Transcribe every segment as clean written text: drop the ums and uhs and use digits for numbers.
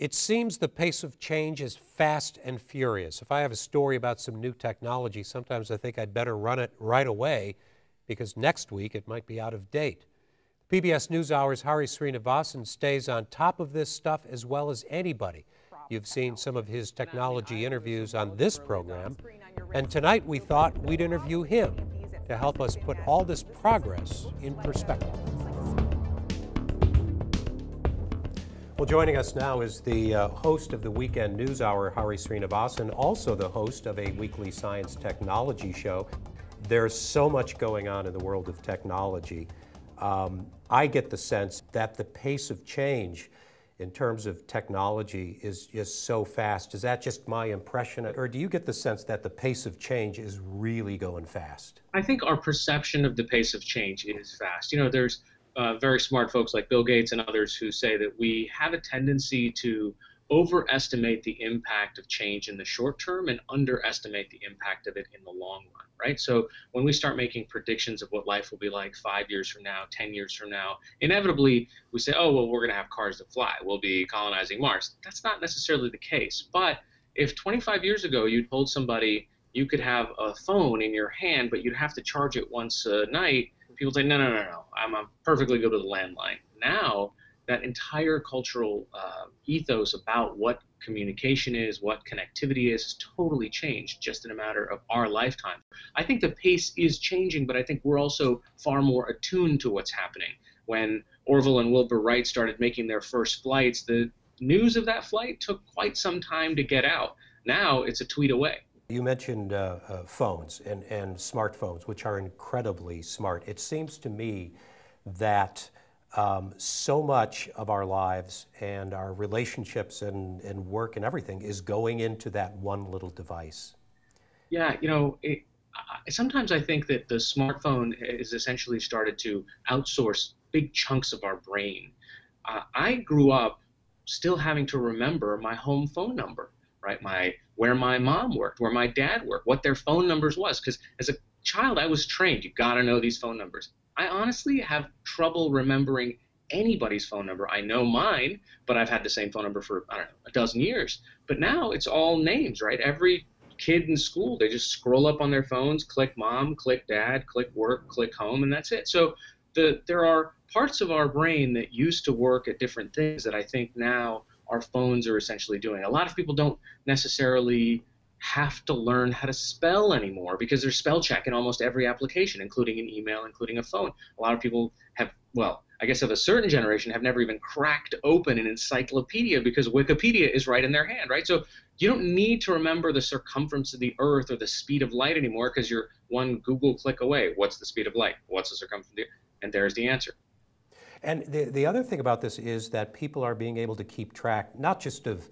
It seems the pace of change is fast and furious. If I have a story about some new technology, sometimes I think I'd better run it right away because next week it might be out of date. PBS NewsHour's Hari Sreenivasan stays on top of this stuff as well as anybody. You've seen some of his technology interviews on this program, and tonight we thought we'd interview him to help us put all this progress in perspective. Well, joining us now is the host of the Weekend NewsHour, Hari Sreenivasan, also the host of a weekly science technology show. There's so much going on in the world of technology. I get the sense that the pace of change in terms of technology is just so fast. Is that just my impression, or do you get the sense that the pace of change is really going fast? I think our perception of the pace of change is fast. You know, there's very smart folks like Bill Gates and others who say that we have a tendency to overestimate the impact of change in the short term and underestimate the impact of it in the long run, right? So when we start making predictions of what life will be like 5 years from now, 10 years from now, inevitably we say, oh, well, we're going to have cars that fly. We'll be colonizing Mars. That's not necessarily the case. But if 25 years ago you told somebody you could have a phone in your hand, but you'd have to charge it once a night, people say, no, I'm perfectly good with a landline. Now, that entire cultural ethos about what communication is, what connectivity is, has totally changed just in a matter of our lifetime. I think the pace is changing, but I think we're also far more attuned to what's happening. When Orville and Wilbur Wright started making their first flights, the news of that flight took quite some time to get out. Now it's a tweet away. You mentioned phones and smartphones, which are incredibly smart. It seems to me that so much of our lives and our relationships and work and everything is going into that one little device. Yeah, you know, sometimes I think that the smartphone has essentially started to outsource big chunks of our brain. I grew up still having to remember my home phone number, right? Where my mom worked, where my dad worked, what their phone numbers was, because as a child I was trained, you got to know these phone numbers. I honestly have trouble remembering anybody's phone number. I know mine, but I've had the same phone number for, I don't know, a dozen years. But now it's all names, right? Every kid in school, they just scroll up on their phones, click mom, click dad, click work, click home, and that's it. So there are parts of our brain that used to work at different things that I think now our phones are essentially doing. A lot of people don't necessarily have to learn how to spell anymore because there's spell check in almost every application, including an email, including a phone. A lot of people have, well, I guess of a certain generation, have never even cracked open an encyclopedia because Wikipedia is right in their hand, right? So you don't need to remember the circumference of the Earth or the speed of light anymore because you're one Google click away. What's the speed of light? What's the circumference of the Earth? And there's the answer. And the other thing about this is that people are being able to keep track, not just of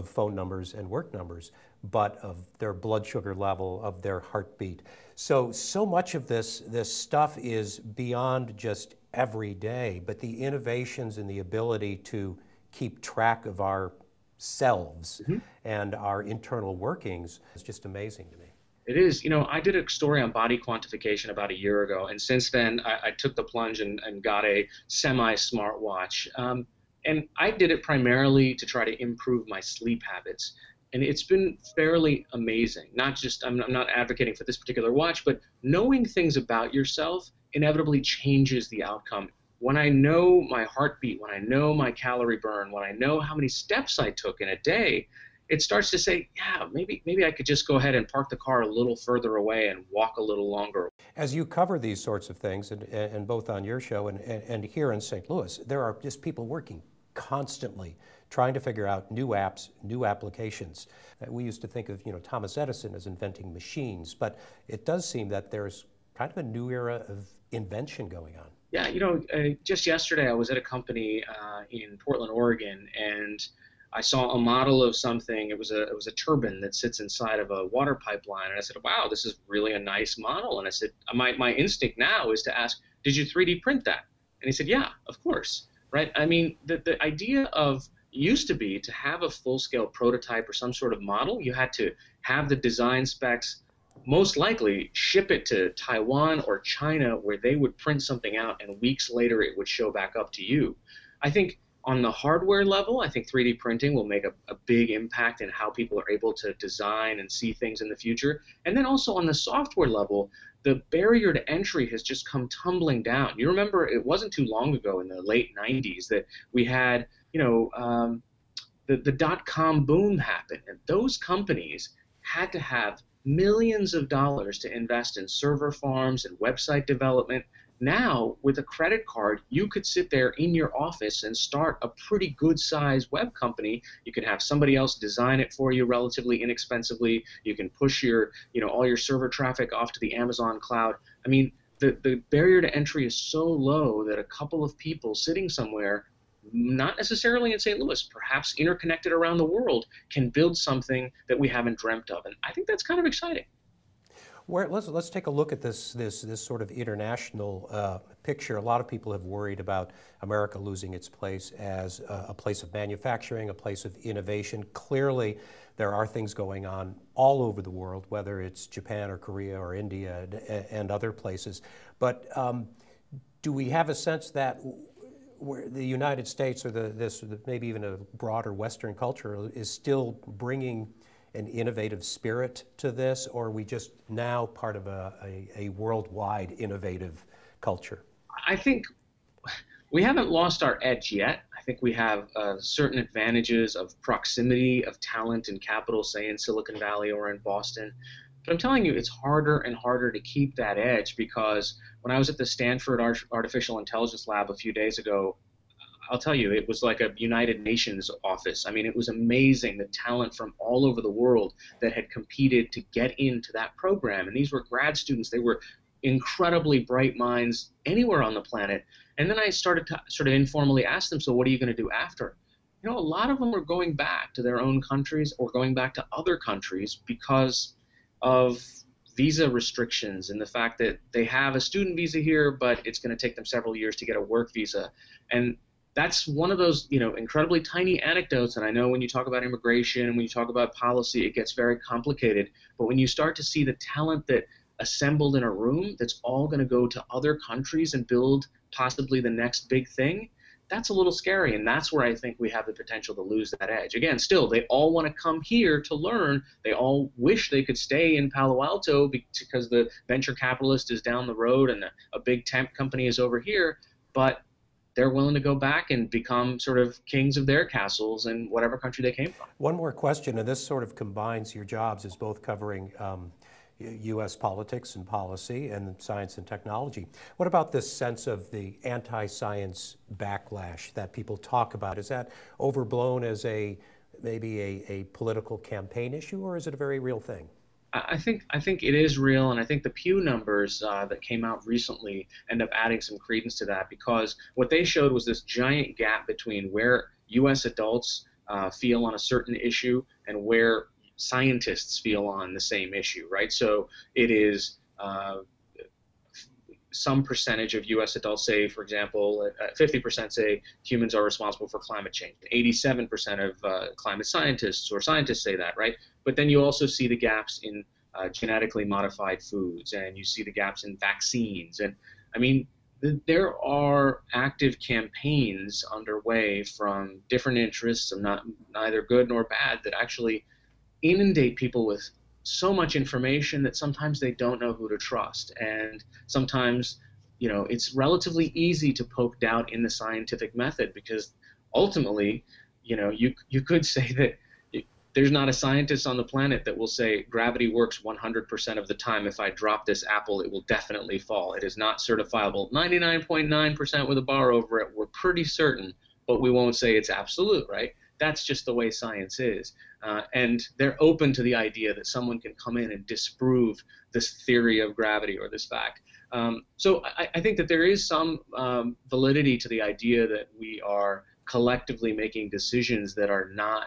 phone numbers and work numbers, but of their blood sugar level, of their heartbeat. So much of this stuff is beyond just every day, but the innovations and the ability to keep track of ourselves and our internal workings is just amazing to me. It is. You know, I did a story on body quantification about a year ago, and since then I took the plunge and got a semi-smartwatch. And I did it primarily to try to improve my sleep habits. And it's been fairly amazing. Not just, I'm not advocating for this particular watch, but knowing things about yourself inevitably changes the outcome. When I know my heartbeat, when I know my calorie burn, when I know how many steps I took in a day, it starts to say, yeah, maybe I could just go ahead and park the car a little further away and walk a little longer. As you cover these sorts of things, and both on your show and here in St. Louis, there are just people working constantly trying to figure out new apps, new applications. We used to think of, Thomas Edison as inventing machines, but it does seem that there's kind of a new era of invention going on. Yeah, just yesterday I was at a company in Portland, Oregon, and I saw a model of something. It was a turbine that sits inside of a water pipeline, and I said, wow, this is really a nice model. And I said, my instinct now is to ask, did you 3D print that? And he said, yeah, of course. Right? I mean, the idea used to be to have a full-scale prototype or some sort of model. You had to have the design specs, most likely ship it to Taiwan or China where they would print something out and weeks later it would show back up to you. I think On the hardware level, I think 3D printing will make a big impact in how people are able to design and see things in the future. And then also on the software level, the barrier to entry has just come tumbling down. You remember it wasn't too long ago in the late 90s that we had, the dot-com boom happened, and those companies had to have millions of dollars to invest in server farms and website development. Now, with a credit card, you could sit there in your office and start a pretty good-sized web company. You could have somebody else design it for you relatively inexpensively. You can push your, all your server traffic off to the Amazon cloud. I mean, the barrier to entry is so low that a couple of people sitting somewhere, not necessarily in St. Louis, perhaps interconnected around the world, can build something that we haven't dreamt of. And I think that's kind of exciting. Let's take a look at this sort of international picture. A lot of people have worried about America losing its place as a place of manufacturing, a place of innovation. Clearly, there are things going on all over the world, whether it's Japan or Korea or India and other places. But do we have a sense that where the United States or maybe even a broader Western culture is still bringing an innovative spirit to this, or are we just now part of a worldwide innovative culture? I think we haven't lost our edge yet. I think we have certain advantages of proximity of talent and capital, say in Silicon Valley or in Boston. But I'm telling you, it's harder and harder to keep that edge, because when I was at the Stanford Artificial Intelligence Lab a few days ago, I'll tell you, it was like a United Nations office. I mean, it was amazing, the talent from all over the world that had competed to get into that program. And these were grad students. They were incredibly bright minds anywhere on the planet. And then I started to sort of informally ask them, so what are you going to do after? A lot of them were going back to their own countries or going back to other countries because of visa restrictions and the fact that they have a student visa here, but it's going to take them several years to get a work visa. And that's one of those, incredibly tiny anecdotes. And I know when you talk about immigration and when you talk about policy, it gets very complicated. But when you start to see the talent that assembled in a room that's all going to go to other countries and build possibly the next big thing, that's a little scary. And that's where I think we have the potential to lose that edge. Again, still, they all want to come here to learn. They all wish they could stay in Palo Alto because the venture capitalist is down the road and a big tech company is over here. But they're willing to go back and become sort of kings of their castles in whatever country they came from. One more question, and this sort of combines your jobs as both covering U.S. politics and policy and science and technology. What about this sense of the anti-science backlash that people talk about? Is that overblown as maybe a political campaign issue, or is it a very real thing? I think it is real, and I think the Pew numbers that came out recently end up adding some credence to that, because what they showed was this giant gap between where U.S. adults feel on a certain issue and where scientists feel on the same issue, right? So it is some percentage of U.S. adults say, for example, 50% say humans are responsible for climate change. 87% of climate scientists or scientists say that, right? But then you also see the gaps in genetically modified foods, and you see the gaps in vaccines. And I mean, there are active campaigns underway from different interests, and neither good nor bad, that actually inundate people with so much information that sometimes they don't know who to trust. And sometimes, it's relatively easy to poke doubt in the scientific method, because ultimately, you could say that there's not a scientist on the planet that will say gravity works 100% of the time. If I drop this apple, it will definitely fall. It is not certifiable 99.9% with a bar over it. We're pretty certain, but we won't say it's absolute, right? That's just the way science is. And they're open to the idea that someone can come in and disprove this theory of gravity or this fact. So I think that there is some validity to the idea that we are collectively making decisions that are not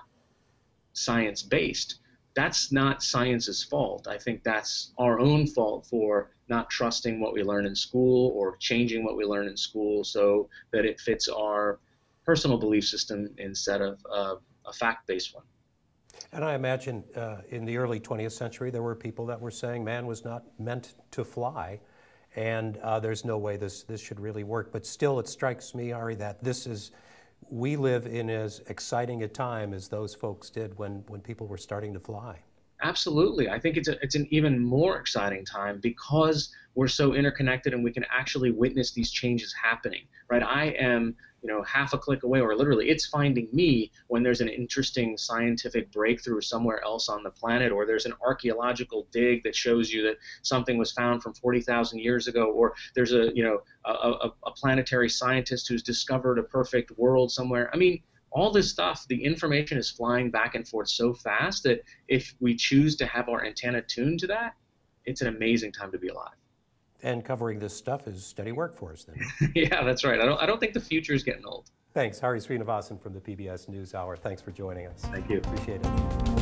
science-based. That's not science's fault. I think that's our own fault for not trusting what we learn in school or changing what we learn in school so that it fits our personal belief system instead of a fact-based one. And I imagine in the early 20th century, there were people that were saying man was not meant to fly, and there's no way this should really work. But still, it strikes me, Hari, that we live in as exciting a time as those folks did when people were starting to fly. Absolutely. I think it's an even more exciting time because we're so interconnected and we can actually witness these changes happening, right? I am, half a click away, or literally it's finding me when there's an interesting scientific breakthrough somewhere else on the planet, or there's an archaeological dig that shows you that something was found from 40,000 years ago, or there's a planetary scientist who's discovered a perfect world somewhere. I mean, all this stuff, the information is flying back and forth so fast that if we choose to have our antenna tuned to that, it's an amazing time to be alive. And covering this stuff is steady work for us then. Yeah, that's right. I don't think the future is getting old. Thanks. Hari Sreenivasan from the PBS NewsHour. Thanks for joining us. Thank you. Appreciate it.